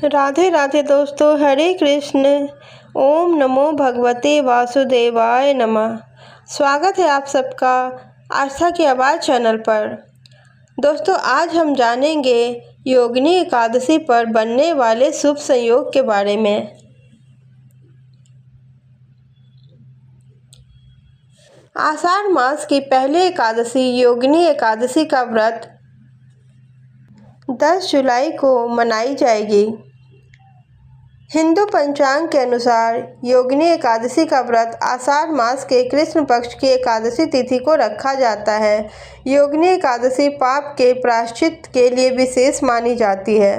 राधे राधे दोस्तों, हरे कृष्ण। ओम नमो भगवते वासुदेवाय नमः। स्वागत है आप सबका आस्था की आवाज़ चैनल पर। दोस्तों, आज हम जानेंगे योगिनी एकादशी पर बनने वाले शुभ संयोग के बारे में। आषाढ़ मास की पहली एकादशी योगिनी एकादशी का व्रत 10 जुलाई को मनाई जाएगी। हिंदू पंचांग के अनुसार योगिनी एकादशी का व्रत आषाढ़ मास के कृष्ण पक्ष की एकादशी तिथि को रखा जाता है। योगिनी एकादशी पाप के प्रायश्चित के लिए विशेष मानी जाती है।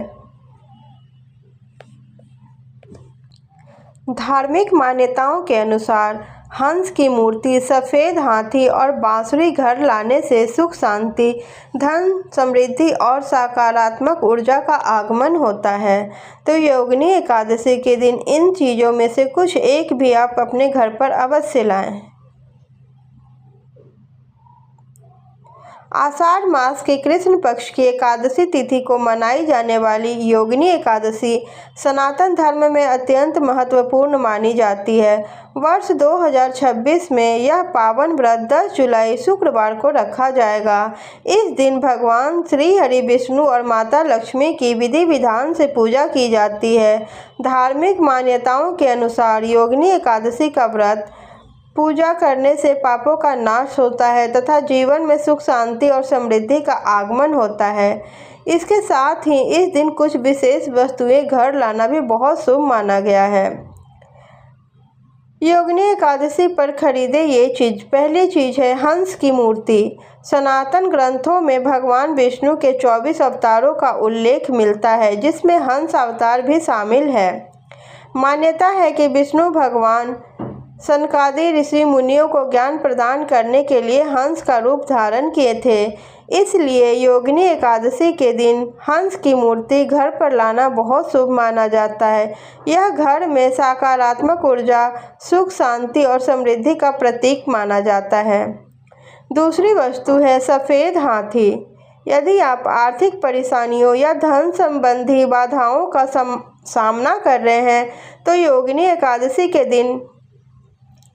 धार्मिक मान्यताओं के अनुसार हंस की मूर्ति, सफ़ेद हाथी और बांसुरी घर लाने से सुख शांति, धन समृद्धि और सकारात्मक ऊर्जा का आगमन होता है। तो योगिनी एकादशी के दिन इन चीज़ों में से कुछ एक भी आप अपने घर पर अवश्य लाएं। आषाढ़ मास के कृष्ण पक्ष की एकादशी तिथि को मनाई जाने वाली योगिनी एकादशी सनातन धर्म में अत्यंत महत्वपूर्ण मानी जाती है। वर्ष 2026 में यह पावन व्रत 10 जुलाई शुक्रवार को रखा जाएगा। इस दिन भगवान श्री हरि विष्णु और माता लक्ष्मी की विधि विधान से पूजा की जाती है। धार्मिक मान्यताओं के अनुसार योगिनी एकादशी का व्रत पूजा करने से पापों का नाश होता है तथा जीवन में सुख शांति और समृद्धि का आगमन होता है। इसके साथ ही इस दिन कुछ विशेष वस्तुएं घर लाना भी बहुत शुभ माना गया है। योगिनी एकादशी पर खरीदे ये चीज़। पहली चीज़ है हंस की मूर्ति। सनातन ग्रंथों में भगवान विष्णु के 24 अवतारों का उल्लेख मिलता है, जिसमें हंस अवतार भी शामिल है। मान्यता है कि विष्णु भगवान सनकादि ऋषि मुनियों को ज्ञान प्रदान करने के लिए हंस का रूप धारण किए थे। इसलिए योगिनी एकादशी के दिन हंस की मूर्ति घर पर लाना बहुत शुभ माना जाता है। यह घर में सकारात्मक ऊर्जा, सुख शांति और समृद्धि का प्रतीक माना जाता है। दूसरी वस्तु है सफ़ेद हाथी। यदि आप आर्थिक परेशानियों या धन संबंधी बाधाओं का सामना कर रहे हैं तो योगिनी एकादशी के दिन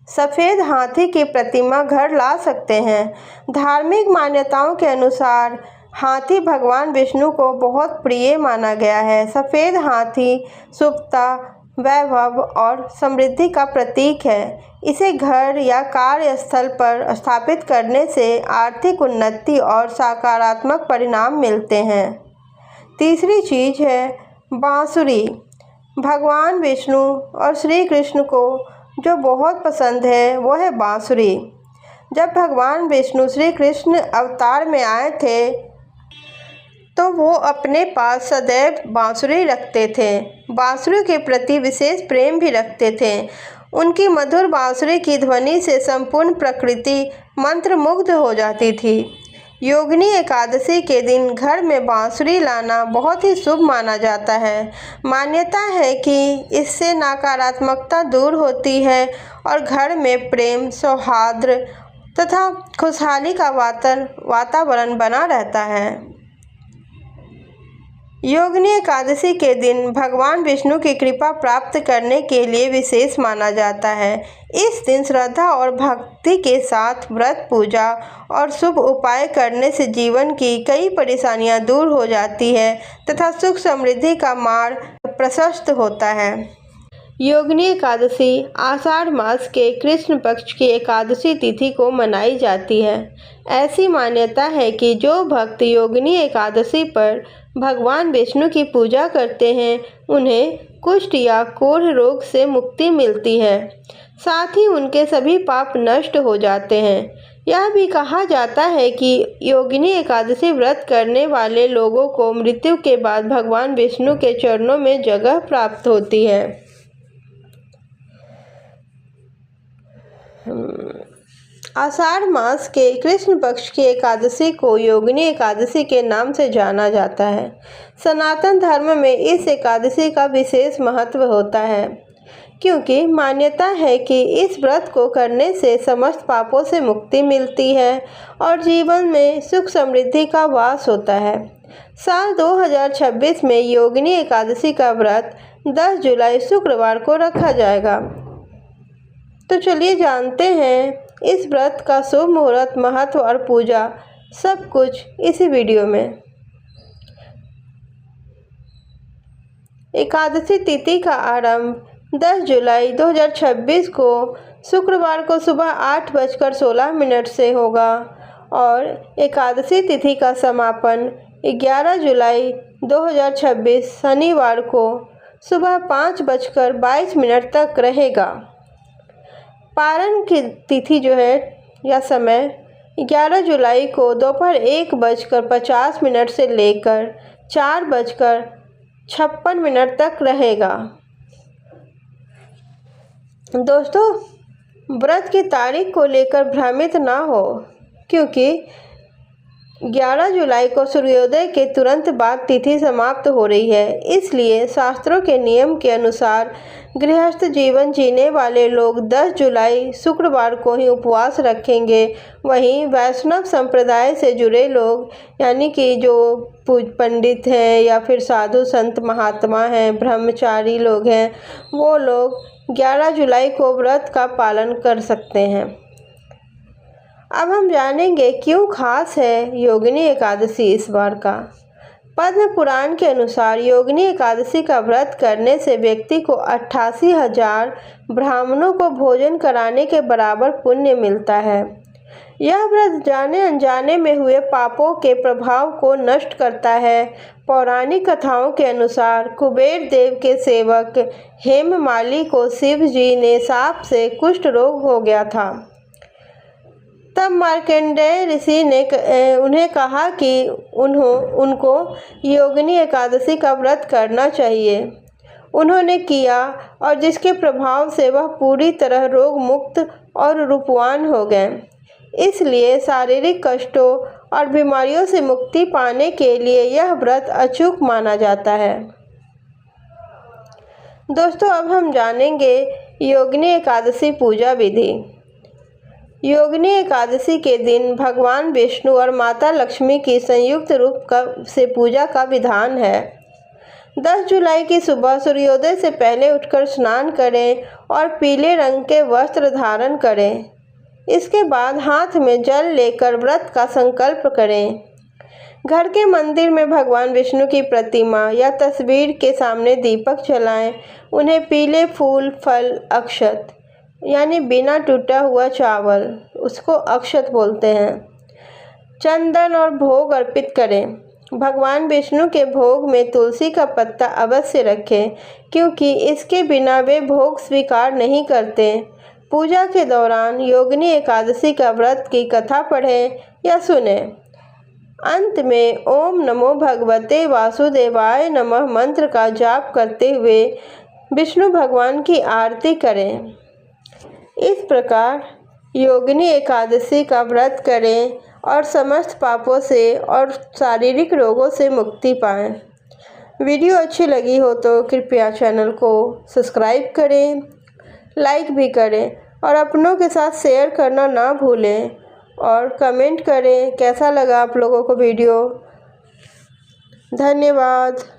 सफ़ेद हाथी की प्रतिमा घर ला सकते हैं। धार्मिक मान्यताओं के अनुसार हाथी भगवान विष्णु को बहुत प्रिय माना गया है। सफ़ेद हाथी शुभता, वैभव और समृद्धि का प्रतीक है। इसे घर या कार्यस्थल पर स्थापित करने से आर्थिक उन्नति और सकारात्मक परिणाम मिलते हैं। तीसरी चीज़ है बांसुरी। भगवान विष्णु और श्री कृष्ण को जो बहुत पसंद है वो है बांसुरी। जब भगवान विष्णु श्री कृष्ण अवतार में आए थे तो वो अपने पास सदैव बांसुरी रखते थे। बांसुरी के प्रति विशेष प्रेम भी रखते थे। उनकी मधुर बांसुरी की ध्वनि से संपूर्ण प्रकृति मंत्रमुग्ध हो जाती थी। योगिनी एकादशी के दिन घर में बांसुरी लाना बहुत ही शुभ माना जाता है। मान्यता है कि इससे नकारात्मकता दूर होती है और घर में प्रेम, सौहार्द तथा खुशहाली का वातावरण बना रहता है। योगिनी एकादशी के दिन भगवान विष्णु की कृपा प्राप्त करने के लिए विशेष माना जाता है। इस दिन श्रद्धा और भक्ति के साथ व्रत, पूजा और शुभ उपाय करने से जीवन की कई परेशानियां दूर हो जाती है तथा सुख समृद्धि का मार्ग प्रशस्त होता है। योगिनी एकादशी आषाढ़ मास के कृष्ण पक्ष की एकादशी तिथि को मनाई जाती है। ऐसी मान्यता है कि जो भक्त योगिनी एकादशी पर भगवान विष्णु की पूजा करते हैं उन्हें कुष्ठ या कोढ़ रोग से मुक्ति मिलती है। साथ ही उनके सभी पाप नष्ट हो जाते हैं। यह भी कहा जाता है कि योगिनी एकादशी व्रत करने वाले लोगों को मृत्यु के बाद भगवान विष्णु के चरणों में जगह प्राप्त होती है। आषाढ़ मास के कृष्ण पक्ष की एकादशी को योगिनी एकादशी के नाम से जाना जाता है। सनातन धर्म में इस एकादशी का विशेष महत्व होता है। क्योंकि मान्यता है कि इस व्रत को करने से समस्त पापों से मुक्ति मिलती है और जीवन में सुख समृद्धि का वास होता है। साल 2026 में योगिनी एकादशी का व्रत 10 जुलाई शुक्रवार को रखा जाएगा। तो चलिए जानते हैं इस व्रत का शुभ मुहूर्त, महत्व और पूजा सब कुछ इसी वीडियो में। एकादशी तिथि का आरंभ 10 जुलाई 2026 को शुक्रवार को सुबह 8:16 से होगा और एकादशी तिथि का समापन 11 जुलाई 2026 शनिवार को सुबह 5:22 तक रहेगा। पारण की तिथि जो है या समय 11 जुलाई को दोपहर 1:50 से लेकर 4:56 तक रहेगा। दोस्तों, व्रत की तारीख को लेकर भ्रमित ना हो, क्योंकि 11 जुलाई को सूर्योदय के तुरंत बाद तिथि समाप्त हो रही है। इसलिए शास्त्रों के नियम के अनुसार गृहस्थ जीवन जीने वाले लोग 10 जुलाई शुक्रवार को ही उपवास रखेंगे। वहीं वैष्णव संप्रदाय से जुड़े लोग, यानी कि जो पंडित हैं या फिर साधु संत महात्मा हैं, ब्रह्मचारी लोग हैं, वो लोग 11 जुलाई को व्रत का पालन कर सकते हैं। अब हम जानेंगे क्यों खास है योगिनी एकादशी इस बार का। पद्म पुराण के अनुसार योगिनी एकादशी का व्रत करने से व्यक्ति को 88,000 ब्राह्मणों को भोजन कराने के बराबर पुण्य मिलता है। यह व्रत जाने अनजाने में हुए पापों के प्रभाव को नष्ट करता है। पौराणिक कथाओं के अनुसार कुबेर देव के सेवक हेममाली को शिव जी ने शाप से कुष्ठ रोग हो गया था। तब मार्कंडेय ऋषि ने उन्हें कहा कि उनको योगिनी एकादशी का व्रत करना चाहिए। उन्होंने किया और जिसके प्रभाव से वह पूरी तरह रोग मुक्त और रूपवान हो गए। इसलिए शारीरिक कष्टों और बीमारियों से मुक्ति पाने के लिए यह व्रत अचूक माना जाता है। दोस्तों, अब हम जानेंगे योगिनी एकादशी पूजा विधि। योगिनी एकादशी के दिन भगवान विष्णु और माता लक्ष्मी की संयुक्त रूप से पूजा का विधान है। 10 जुलाई की सुबह सूर्योदय से पहले उठकर स्नान करें और पीले रंग के वस्त्र धारण करें। इसके बाद हाथ में जल लेकर व्रत का संकल्प करें। घर के मंदिर में भगवान विष्णु की प्रतिमा या तस्वीर के सामने दीपक जलाएं। उन्हें पीले फूल, फल, अक्षत यानी बिना टूटा हुआ चावल, उसको अक्षत बोलते हैं, चंदन और भोग अर्पित करें। भगवान विष्णु के भोग में तुलसी का पत्ता अवश्य रखें, क्योंकि इसके बिना वे भोग स्वीकार नहीं करते। पूजा के दौरान योगिनी एकादशी का व्रत की कथा पढ़ें या सुनें। अंत में ओम नमो भगवते वासुदेवाय नमः मंत्र का जाप करते हुए विष्णु भगवान की आरती करें। इस प्रकार योगिनी एकादशी का व्रत करें और समस्त पापों से और शारीरिक रोगों से मुक्ति पाएं। वीडियो अच्छी लगी हो तो कृपया चैनल को सब्सक्राइब करें, लाइक भी करें और अपनों के साथ शेयर करना ना भूलें और कमेंट करें कैसा लगा आप लोगों को वीडियो। धन्यवाद।